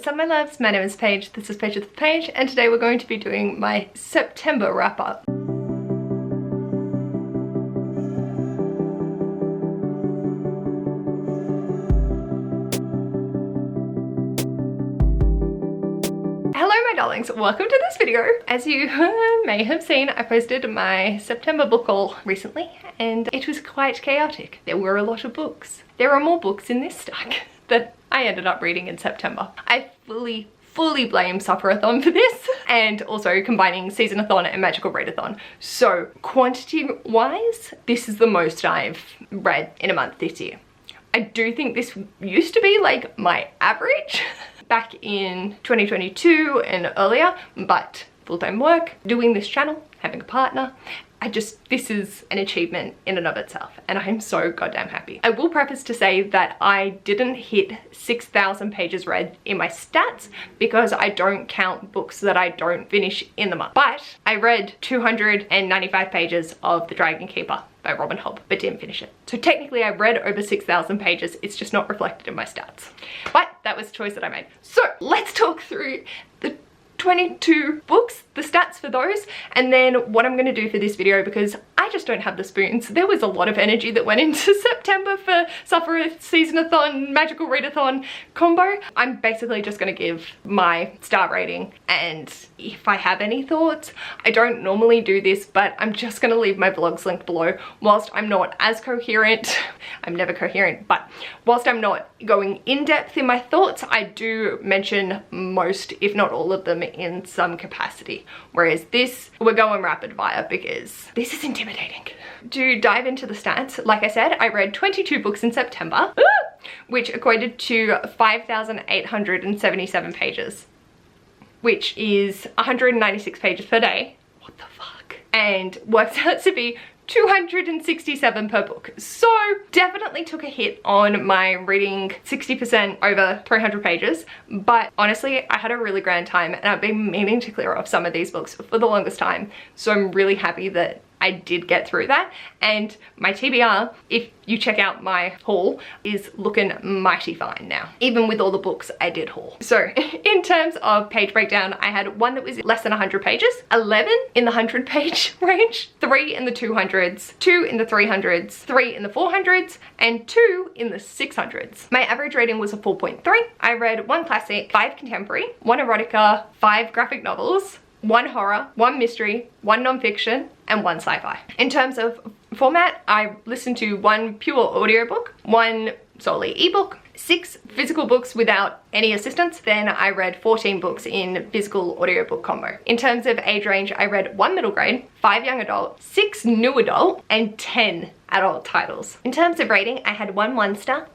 What's up my loves, my name is Paige, this is Paige with the Page, and today we're going to be doing my September wrap up. Hello my darlings, welcome to this video. As you may have seen, I posted my September book haul recently and it was quite chaotic. There were a lot of books. There are more books in this stack that I ended up reading in September. I fully blame Sufferathon for this, and also combining Seasonathon and Magical Readathon. So quantity wise, this is the most I've read in a month this year. I do think this used to be like my average back in 2022 and earlier, but full-time work, doing this channel, having a partner, this is an achievement in and of itself, and I'm so goddamn happy. I will preface to say that I didn't hit 6,000 pages read in my stats because I don't count books that I don't finish in the month. But I read 295 pages of The Dragon Keeper by Robin Hobb, but didn't finish it. So technically I read over 6,000 pages, it's just not reflected in my stats. But that was a choice that I made. So let's talk through the 22 books, the stats for those, and then what I'm going to do for this video, because I just don't have the spoons. There was a lot of energy that went into September for SufferaSeasonAthon, Magical Readathon combo. I'm basically just going to give my star rating, and if I have any thoughts, I don't normally do this, but I'm just going to leave my vlogs linked below. Whilst I'm not as coherent, I'm never coherent, but whilst I'm not going in depth in my thoughts, I do mention most, if not all of them, in some capacity. Whereas this, we're going rapid fire because this is intimidating. To dive into the stats, like I said, I read 22 books in September, which equated to 5,877 pages, which is 196 pages per day. What the fuck? And works out to be 267 per book. So definitely took a hit on my reading 60% over 300 pages, but honestly I had a really grand time and I've been meaning to clear off some of these books for the longest time, so I'm really happy that I did get through that. And my TBR, if you check out my haul, is looking mighty fine now, even with all the books I did haul. So in terms of page breakdown, I had one that was less than 100 pages, 11 in the 100 page range, 3 in the 200s, 2 in the 300s, 3 in the 400s, and 2 in the 600s. My average rating was a 4.3. I read 1 classic, 5 contemporary, 1 erotica, 5 graphic novels, 1 horror, 1 mystery, 1 non-fiction, and 1 sci-fi. In terms of format, I listened to 1 pure audiobook, 1 solely ebook, 6 physical books without any assistance, then I read 14 books in physical audiobook combo. In terms of age range, I read 1 middle grade, 5 young adult, 6 new adult, and 10 adult titles. In terms of rating, I had 1 1-star,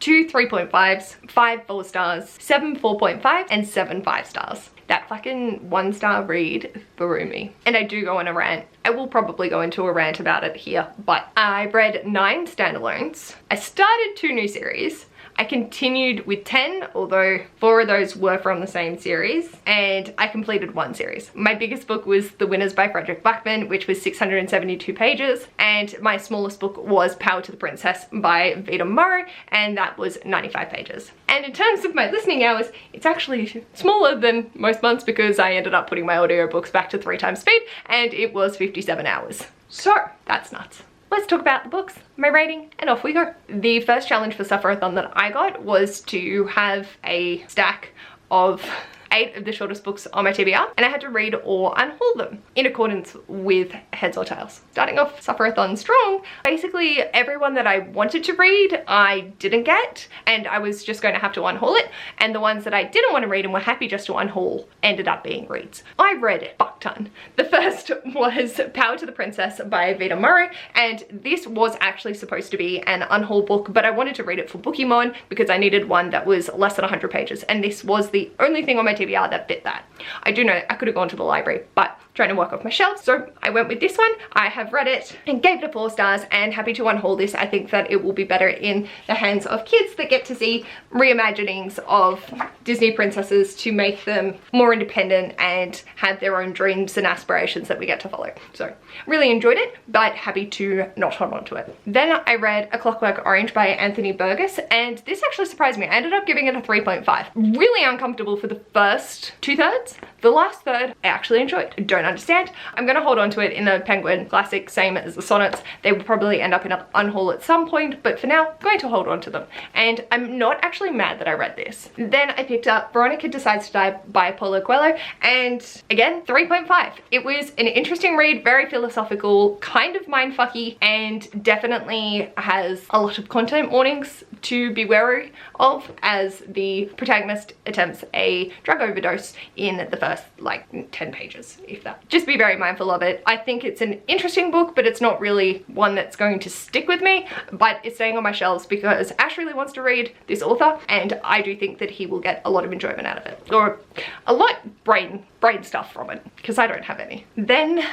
2 3.5s, 5 4 stars, 7 4.5, and 7 5 stars. That fucking 1-star read threw me. And I do go on a rant. I will probably go into a rant about it here, but I read 9 standalones. I started 2 new series. I continued with 10, although 4 of those were from the same series, and I completed 1 series. My biggest book was The Winners by Frederick Blackman, which was 672 pages, and my smallest book was Power to the Princess by Vita Murray, and that was 95 pages. And in terms of my listening hours, it's actually smaller than most months because I ended up putting my audiobooks back to 3 times speed, and it was 57 hours. So that's nuts. Let's talk about the books, my rating, and off we go. The first challenge for Sufferathon that I got was to have a stack of 8 of the shortest books on my TBR, and I had to read or unhaul them in accordance with heads or tails. Starting off Sufferathon strong, basically everyone that I wanted to read I didn't get, and I was just going to have to unhaul it, and the ones that I didn't want to read and were happy just to unhaul ended up being reads. I read a fuck ton. The first was Power to the Princess by Vita Murray, and this was actually supposed to be an unhaul book, but I wanted to read it for Bookymon because I needed one that was less than 100 pages, and this was the only thing on my TBR that fit that. I do know I could have gone to the library, but trying to work off my shelves, so I went with this one. I have read it and gave it a 4 stars and happy to unhaul this. I think that it will be better in the hands of kids that get to see reimaginings of Disney princesses to make them more independent and have their own dreams and aspirations that we get to follow. So really enjoyed it, but happy to not hold on to it. Then I read A Clockwork Orange by Anthony Burgess, and this actually surprised me. I ended up giving it a 3.5. Really uncomfortable for the first 2/3. The last third I actually enjoyed. Don't understand. I'm gonna hold on to it in the Penguin Classic, same as the Sonnets. They will probably end up in an unhaul at some point, but for now, I'm going to hold on to them. And I'm not actually mad that I read this. Then I picked up Veronica Decides to Die by Paulo Coelho, and again, 3.5. It was an interesting read, very philosophical, kind of mindfucky, and definitely has a lot of content warnings to be wary of as the protagonist attempts a drug overdose in the first like 10 pages, if that. Just be very mindful of it. I think it's an interesting book, but it's not really one that's going to stick with me, but it's staying on my shelves because Ash really wants to read this author, and I do think that he will get a lot of enjoyment out of it, or a lot brain stuff from it, because I don't have any. Then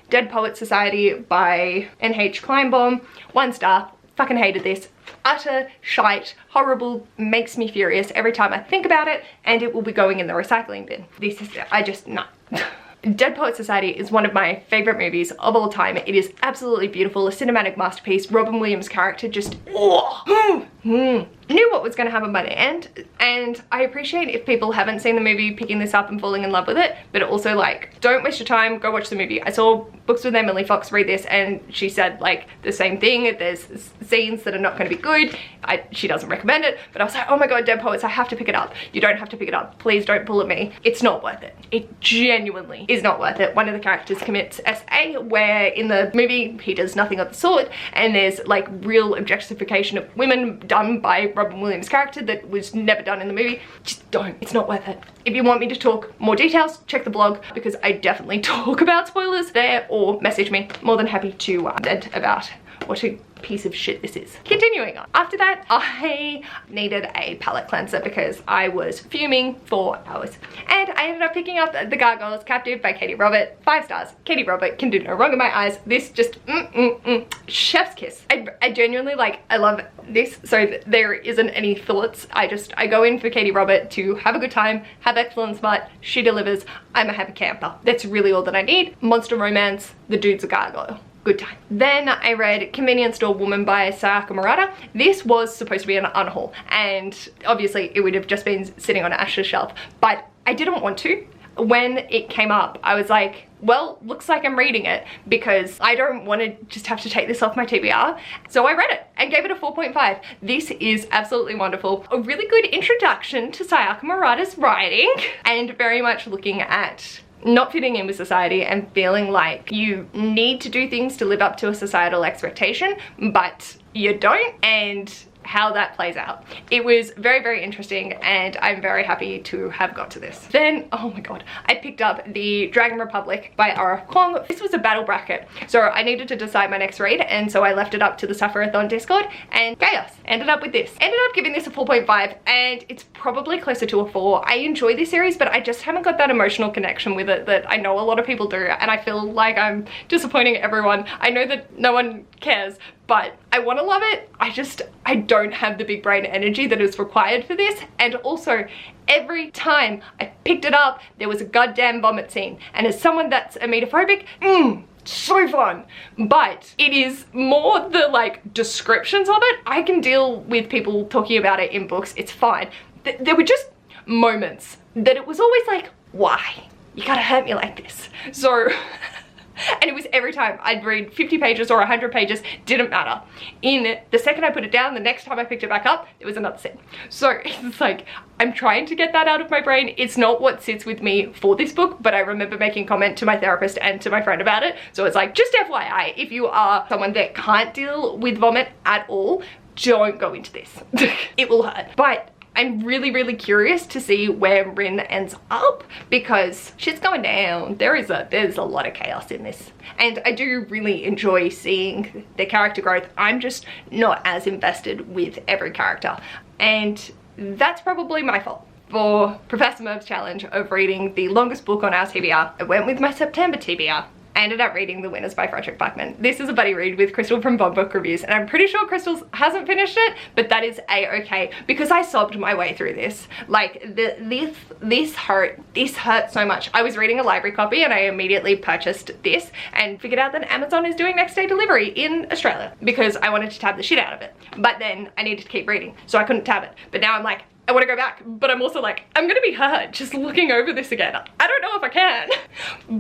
Dead Poets Society by N.H. Kleinbaum, 1 star. Fucking hated this. Utter shite, horrible, makes me furious every time I think about it, and it will be going in the recycling bin. This is, no. Dead Poets Society is one of my favorite movies of all time. It is absolutely beautiful, a cinematic masterpiece. Robin Williams' character just, knew what was going to happen by the end, and I appreciate if people haven't seen the movie picking this up and falling in love with it, but also like, don't waste your time, go watch the movie. I saw Books with Emily Fox read this, and she said like the same thing. There's scenes that are not going to be good. She doesn't recommend it, but I was like, oh my god, Dead Poets, I have to pick it up. You don't have to pick it up, please don't pull at me. It's not worth it. It genuinely is not worth it. One of the characters commits SA, where in the movie he does nothing of the sort, and there's like real objectification of women done by Robin Williams' character that was never done in the movie. Just don't. It's not worth it. If you want me to talk more details, check the blog, because I definitely talk about spoilers there, or message me. More than happy to vent about what a piece of shit this is. Continuing on. After that, I needed a palette cleanser because I was fuming for hours. And I ended up picking up The Gargoyles Captive by Katie Robert. 5 stars. Katie Robert can do no wrong in my eyes. This just, chef's kiss. I genuinely like, I love this, so there isn't any thoughts. I go in for Katie Robert to have a good time, have excellent smut, she delivers, I'm a happy camper. That's really all that I need. Monster romance, the dude's a gargoyle. Good time. Then I read Convenience Store Woman by Sayaka Murata. This was supposed to be an unhaul, and obviously it would have just been sitting on Ash's shelf, but I didn't want to. When it came up, I was like, well, looks like I'm reading it, because I don't want to just have to take this off my TBR. So I read it and gave it a 4.5. This is absolutely wonderful. A really good introduction to Sayaka Murata's writing, and very much looking at not fitting in with society and feeling like you need to do things to live up to a societal expectation, but you don't, and how that plays out. It was very, very interesting, and I'm very happy to have got to this. Then, oh my god, I picked up The Dragon Republic by R.F. Kuang. This was a battle bracket, so I needed to decide my next read, and so I left it up to the Sufferathon Discord, and chaos. Ended up with this. Ended up giving this a 4.5, and it's probably closer to a 4. I enjoy this series, but I just haven't got that emotional connection with it that I know a lot of people do, and I feel like I'm disappointing everyone. I know that no one cares, but I want to love it. I don't have the big brain energy that is required for this, and also every time I picked it up there was a goddamn vomit scene, and as someone that's emetophobic, so fun. But it is more the like descriptions of it. I can deal with people talking about it in books, it's fine. There were just moments that it was always like, why? You gotta hurt me like this. So and it was every time I'd read 50 pages or 100 pages, didn't matter. In the second I put it down, the next time I picked it back up, there was another scene. So it's like, I'm trying to get that out of my brain. It's not what sits with me for this book, but I remember making comment to my therapist and to my friend about it. So it's like, just FYI, if you are someone that can't deal with vomit at all, don't go into this. It will hurt. But I'm really, really curious to see where Rin ends up, because shit's going down. There's a lot of chaos in this, and I do really enjoy seeing the character growth. I'm just not as invested with every character, and that's probably my fault for Professor Merv's challenge of reading the longest book on our TBR, I went with my September TBR. I ended up reading The Winners by Frederick Backman. This is a buddy read with Crystal from Bon Book Reviews, and I'm pretty sure Crystal hasn't finished it, but that is a-okay, because I sobbed my way through this. Like, this hurt so much. I was reading a library copy and I immediately purchased this and figured out that Amazon is doing next day delivery in Australia because I wanted to tab the shit out of it. But then I needed to keep reading, so I couldn't tab it. But now I'm like, I want to go back, but I'm also like, I'm gonna be hurt just looking over this again. I don't know if I can.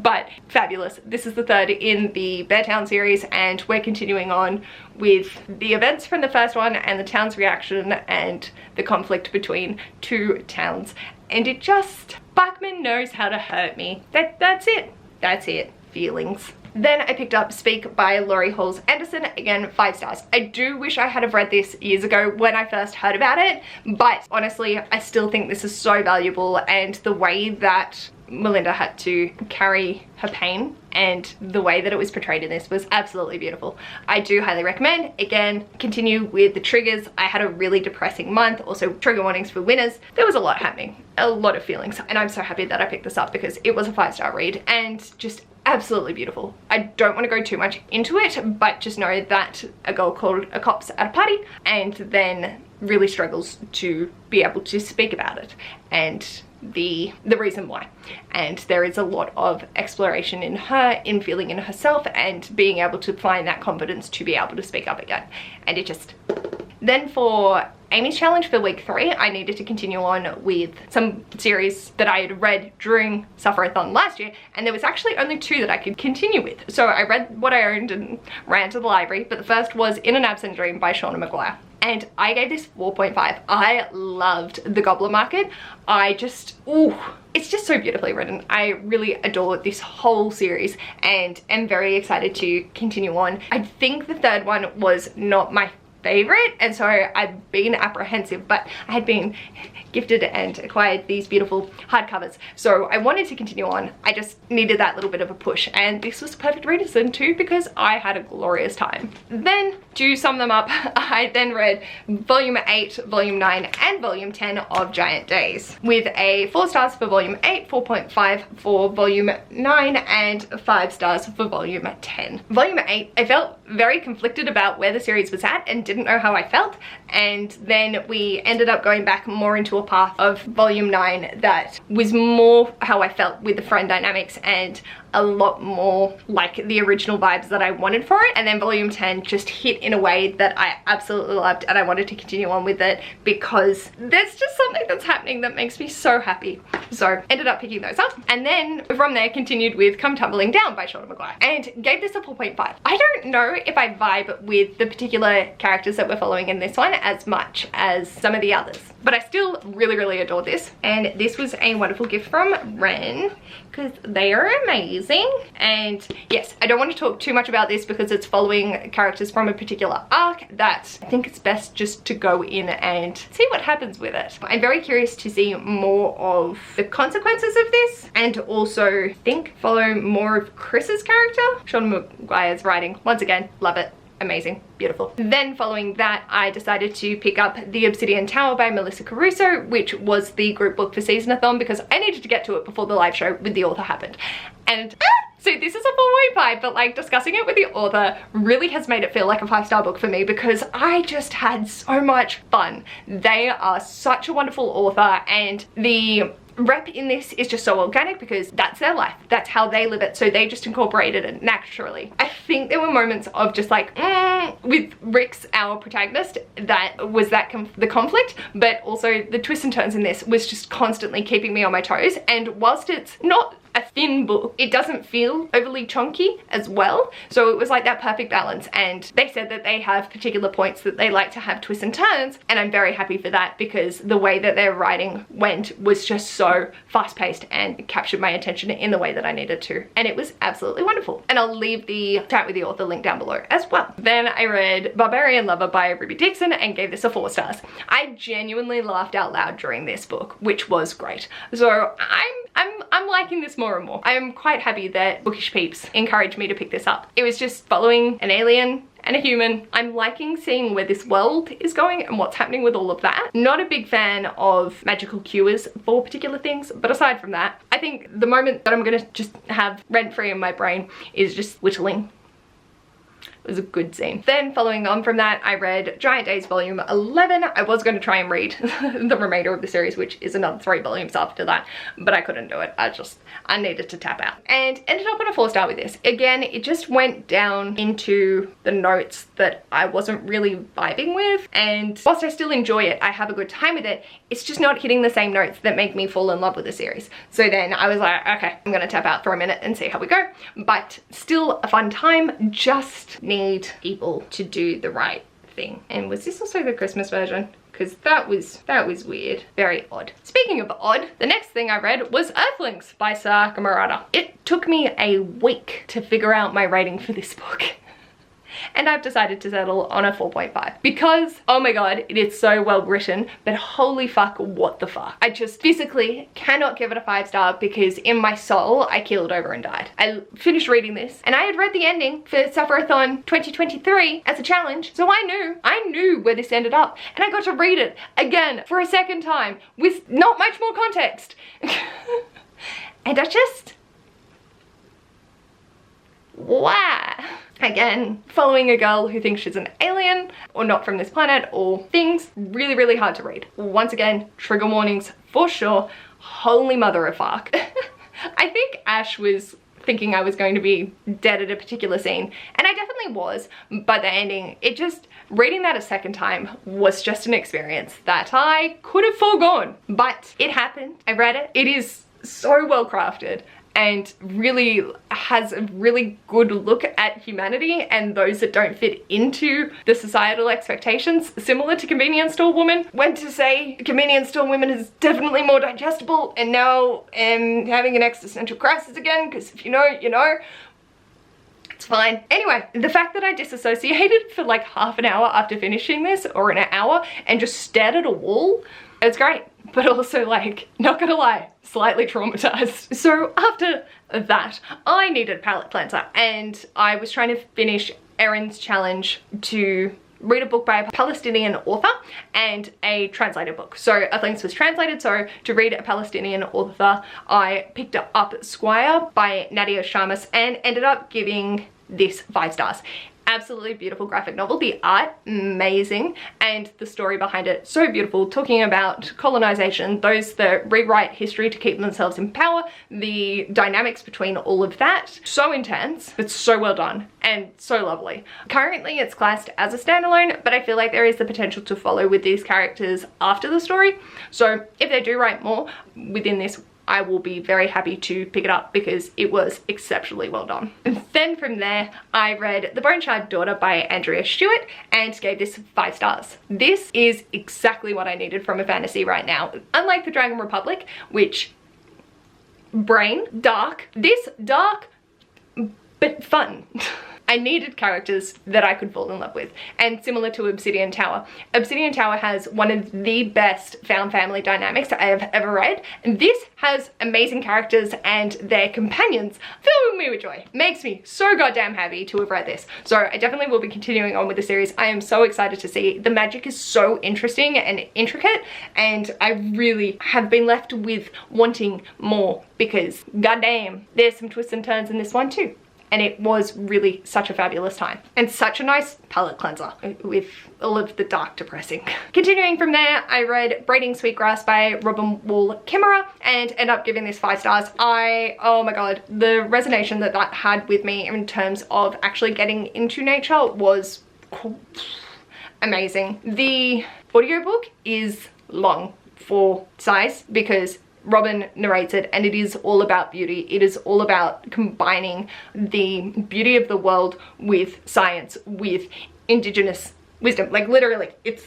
But fabulous. This is the third in the Beartown series, and we're continuing on with the events from the first one and the town's reaction and the conflict between two towns. And it just, Bachman knows how to hurt me. That's it. That's it. Feelings. Then I picked up Speak by Laurie Halls Anderson, again 5 stars. I do wish I had have read this years ago when I first heard about it, but honestly I still think this is so valuable, and the way that Melinda had to carry her pain and the way that it was portrayed in this was absolutely beautiful. I do highly recommend. Again, continue with the triggers. I had a really depressing month. Also, trigger warnings for winners. There was a lot happening, a lot of feelings, and I'm so happy that I picked this up because it was a 5-star read and just absolutely beautiful. I don't want to go too much into it, but just know that a girl called a cops at a party and then really struggles to be able to speak about it and the reason why. And there is a lot of exploration in her, in feeling in herself, and being able to find that confidence to be able to speak up again. And it just... Then for Amy's challenge for week 3, I needed to continue on with some series that I had read during Sufferathon last year, and there was actually only 2 that I could continue with. So I read what I owned and ran to the library, but the first was In an Absent Dream by Shauna Maguire. And I gave this 4.5. I loved The Gobbler Market. I just, ooh, it's just so beautifully written. I really adore this whole series and am very excited to continue on. I think the third one was not my favorite, and so I've been apprehensive, but I had been gifted and acquired these beautiful hardcovers, so I wanted to continue on. I just needed that little bit of a push, and this was a perfect read too because I had a glorious time. Then, to sum them up, I then read volume 8, volume 9 and volume 10 of Giant Days, with a 4 stars for volume 8, 4.5 for volume 9 and 5 stars for volume 10. Volume 8, I felt very conflicted about where the series was at and didn't know how I felt, and then we ended up going back more into a path of volume 9 that was more how I felt with the friend dynamics and a lot more like the original vibes that I wanted for it. And then volume 10 just hit in a way that I absolutely loved, and I wanted to continue on with it because there's just something that's happening that makes me so happy. So ended up picking those up, and then from there continued with Come Tumbling Down by Shauna Maguire and gave this a 4.5. I don't know if I vibe with the particular characters that we're following in this one as much as some of the others, but I still really adore this, and this was a wonderful gift from Ren because they are amazing. And yes, I don't want to talk too much about this because it's following characters from a particular arc that I think it's best just to go in and see what happens with it. I'm very curious to see more of the consequences of this, and also follow more of Chris's character. Shauna Maguire's writing, once again, love it. Amazing, beautiful. Then following that, I decided to pick up The Obsidian Tower by Melissa Caruso, which was the group book for Seasonathon because I needed to get to it before the live show with the author happened. And so this is a 4.5, but like discussing it with the author really has made it feel like a 5-star book for me because I just had so much fun. They are such a wonderful author, and the rep in this is just so organic because that's their life, that's how they live it, so they just incorporated it naturally. I think there were moments of just like with Rix, our protagonist, that was the conflict, but also the twists and turns in this was just constantly keeping me on my toes. And whilst it's not a thin book, it doesn't feel overly chunky as well, so it was like that perfect balance. And they said that they have particular points that they like to have twists and turns, and I'm very happy for that because the way that their writing went was just so fast-paced and captured my attention in the way that I needed to, and it was absolutely wonderful. And I'll leave the chat with the author link down below as well. Then I read Barbarian Lover by Ruby Dixon and gave this a 4 stars. I genuinely laughed out loud during this book, which was great. So I'm liking this more and more. I am quite happy that Bookish Peeps encouraged me to pick this up. It was just following an alien and a human. I'm liking seeing where this world is going and what's happening with all of that. Not a big fan of magical cures for particular things, but aside from that, I think the moment that I'm gonna just have rent-free in my brain is just whittling. It was a good scene. Then following on from that, I read Giant Days volume 11. I was going to try and read the remainder of the series, which is another 3 volumes after that, but I couldn't do it. I needed to tap out. And ended up on a 4-star with this. Again, it just went down into the notes that I wasn't really vibing with. And whilst I still enjoy it, I have a good time with it, it's just not hitting the same notes that make me fall in love with the series. So then I was like, okay, I'm gonna tap out for a minute and see how we go. But still a fun time, just need people to do the right thing. And was this also the Christmas version? Because that was weird. Very odd. Speaking of odd, the next thing I read was Earthlings by Sakamurata. It took me a week to figure out my rating for this book. And I've decided to settle on a 4.5 because, oh my god, it is so well written, but holy fuck, what the fuck. I just physically cannot give it a 5-star because in my soul, I keeled over and died. I finished reading this and I had read the ending for Sufferathon 2023 as a challenge, so I knew where this ended up, and I got to read it again for a second time with not much more context. And I just... why? Again, following a girl who thinks she's an alien or not from this planet or things, really, really hard to read. Once again, trigger warnings for sure. Holy mother of fuck. I think Ash was thinking I was going to be dead at a particular scene, and I definitely was, but the ending, it just, reading that a second time was just an experience that I could have foregone, but it happened. I read it. It is so well crafted and really has a really good look at humanity and those that don't fit into the societal expectations, similar to Convenience Store Woman. Went to say Convenience Store Woman is definitely more digestible, and now am having an existential crisis again, because if you know, you know. It's fine. Anyway, the fact that I disassociated for like half an hour after finishing this, or an hour, and just stared at a wall, it's great. But also, like, not gonna lie, slightly traumatized. So after that, I needed a palate cleanser, and I was trying to finish Erin's challenge to read a book by a Palestinian author and a translated book. So Earthlings was translated, so to read a Palestinian author, I picked up Squire by Nadia Sharmas and ended up giving this 5 stars. Absolutely beautiful graphic novel. The art, amazing, and the story behind it, so beautiful, talking about colonization, those that rewrite history to keep themselves in power, the dynamics between all of that. So intense, but so well done and so lovely. Currently it's classed as a standalone, but I feel like there is the potential to follow with these characters after the story. So if they do write more within this, I will be very happy to pick it up because it was exceptionally well done. And then from there, I read The Bone Shard Daughter by Andrea Stewart and gave this 5 stars. This is exactly what I needed from a fantasy right now. Unlike the Dragon Republic, which brain, dark, this dark, but fun. I needed characters that I could fall in love with, and similar to Obsidian Tower. Obsidian Tower has one of the best found family dynamics I have ever read, and this has amazing characters and their companions filling me with joy. Makes me so goddamn happy to have read this. So I definitely will be continuing on with the series. I am so excited to see. The magic is so interesting and intricate, and I really have been left with wanting more because goddamn, there's some twists and turns in this one too. And it was really such a fabulous time. And such a nice palette cleanser with all of the dark depressing. Continuing from there, I read Braiding Sweetgrass by Robin Wall Kimmerer and ended up giving this 5 stars. Oh my god, the resonation that that had with me in terms of actually getting into nature was amazing. The audiobook is long for size because Robin narrates it, and it is all about beauty. It is all about combining the beauty of the world with science, with indigenous wisdom. Like literally, it's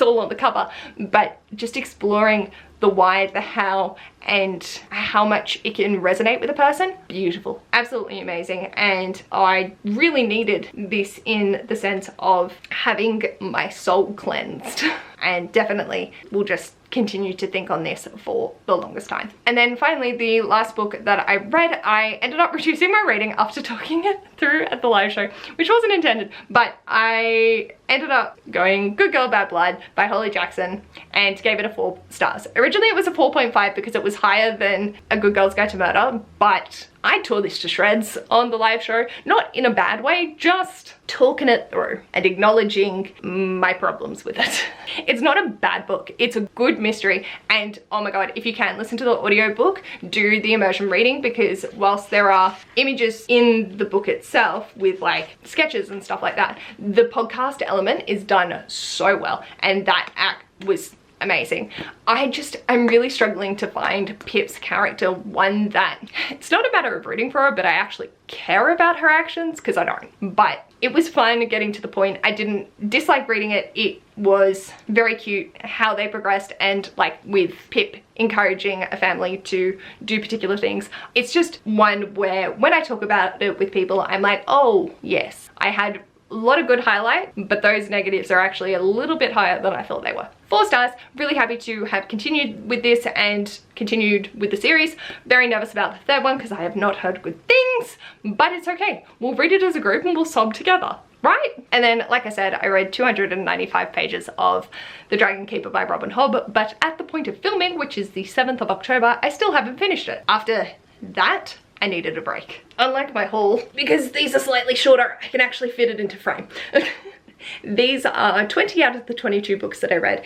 all on the cover, but just exploring the why, the how, and how much it can resonate with a person. Beautiful, absolutely amazing. And I really needed this in the sense of having my soul cleansed, and definitely will just continued to think on this for the longest time. And then finally, the last book that I read, I ended up reducing my rating after talking it through at the live show, which wasn't intended, but I ended up going Good Girl Bad Blood by Holly Jackson and gave it a 4 stars. Originally it was a 4.5 because it was higher than A Good Girl's Guide to Murder, but I tore this to shreds on the live show, not in a bad way, just talking it through and acknowledging my problems with it. It's not a bad book, it's a good mystery, and oh my god, if you can, listen to the audiobook, do the immersion reading, because whilst there are images in the book itself with like sketches and stuff like that, the podcast element is done so well, and that act was amazing. I'm really struggling to find Pip's character one that, it's not a matter of rooting for her, but I actually care about her actions, because I don't. But it was fun getting to the point. I didn't dislike reading it. It was very cute how they progressed, and like with Pip encouraging a family to do particular things. It's just one where when I talk about it with people, I'm like, oh yes, I had a lot of good highlight, but those negatives are actually a little bit higher than I thought they were. 4 stars. Really happy to have continued with this and continued with the series. Very nervous about the 3rd one because I have not heard good things, but it's okay. We'll read it as a group and we'll sob together, right? And then, like I said, I read 295 pages of The Dragon Keeper by Robin Hobb, but at the point of filming, which is the 7th of October, I still haven't finished it. After that, I needed a break. Unlike my haul, because these are slightly shorter, I can actually fit it into frame. These are 20 out of the 22 books that I read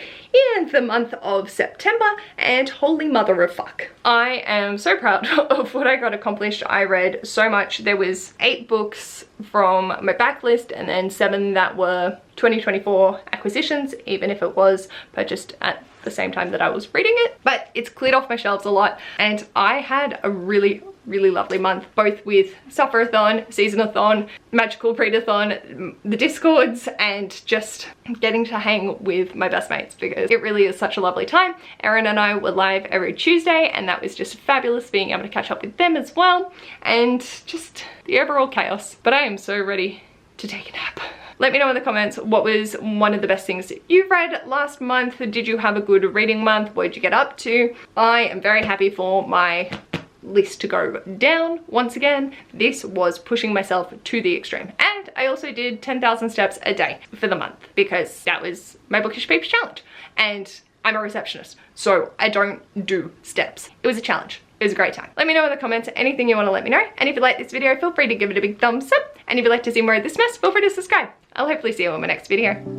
in the month of September, and holy mother of fuck. I am so proud of what I got accomplished. I read so much. There was 8 books from my backlist and then 7 that were 2024 acquisitions, even if it was purchased at the same time that I was reading it. But it's cleared off my shelves a lot, and I had a really lovely month, both with Sufferathon, Seasonathon, Magical Readathon, the Discords, and just getting to hang with my best mates, because it really is such a lovely time. Erin and I were live every Tuesday, and that was just fabulous being able to catch up with them as well, and just the overall chaos. But I am so ready to take a nap. Let me know in the comments, what was one of the best things that you read last month? Did you have a good reading month? What did you get up to? I am very happy for my list to go down once again. This was pushing myself to the extreme, and I also did 10,000 steps a day for the month because that was my Bookish Peeps challenge, and I'm a receptionist, so I don't do steps. It was a challenge. It was a great time. Let me know in the comments anything you want to let me know, and if you like this video, feel free to give it a big thumbs up, and if you'd like to see more of this mess, feel free to subscribe. I'll hopefully see you in my next video.